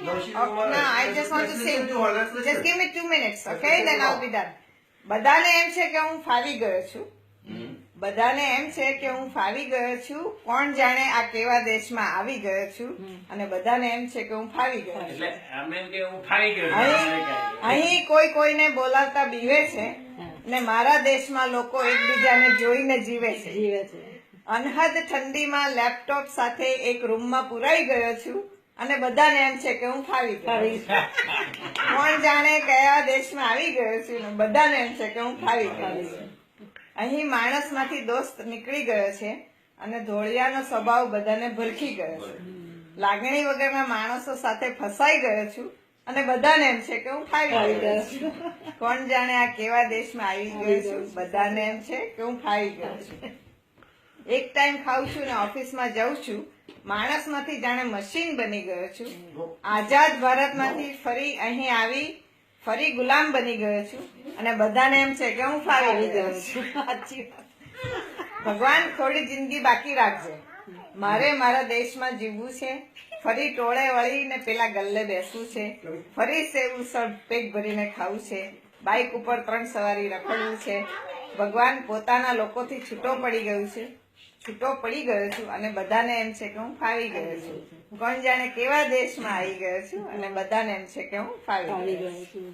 No, she Oh, don't no, want I just want to Let's say, listen to her. Let's listen. just give me 2 minutes, Let's okay? listen Then to I'll her. be done. બધાને એમ છે કે હું ફાવી ગયો છું. હમ. બધાને એમ છે કે હું ફાવી ગયો છું. કોણ જાણે આ કેવા દેશમાં આવી ગયો છું અને બધાને એમ છે કે હું ફાવી ગયો છું. એટલે અમે એમ કે હું ફાવી ગયો છું. અહીં કોઈ કોઈને બોલાવતા બીવે છે ને મારા દેશમાં લોકો એકબીજાને જોઈને જીવે છે. અનહદ ઠંડીમાં લેપટોપ સાથે એક રૂમમાં પુરાઈ ગયો છું અને બધાને એમ છે કે હું ફાવી ગયો છું. કોણ જાણે કયા દેશમાં આવી ગયો છું ને બધાને એમ છે કે હું ફાવી ગયો છું. અહીં માણસમાંથી દોસ્ત નીકળી ગયો છે અને ધોળિયાનો સ્વભાવ બધાને ભરખી ગયો છે. લાગણી વગરના માણસો સાથે ફસાઈ ગયો છું અને બધાને એમ છે કે હું ફાવી ગયો છું. કોણ જાણે આ કેવા દેશમાં આવી ગયો છું બધાને એમ છે કે હું ફાવી ગયો છું. એક ટાઈમ ખાઉં છું ને ઓફિસમાં જાઉં છું. માણસમાંથી જાણે મશીન બની ગયો છું. આઝાદ ભારતમાંથી ફરી અહીં આવી ફરી ગુલામ બની ગયો છું અને બધાને એમ છે કે હું ફાવી ગયો છું. સાચી વાત. ભગવાન થોડી જિંદગી બાકી રાખજે. મારે મારા દેશમાં જીવવું છે. ફરી ટોળે વળીને પેલા ગલ્લે બેસવું છે. ફરી સેવું સળ પેટ ભરીને ખાવું છે. બાઇક ઉપર 3 સવારી રખડવું છે. ભગવાન પોતાના લોકોથી છૂટો પડી ગયું છે. છૂટો પડી ગયો છું અને બધાને એમ છે કે હું ફાવી ગયો છું. કોણ જાણે કેવા દેશમાં આવી ગયો છું અને બધાને એમ છે કે હું ફાવી ગયો છું.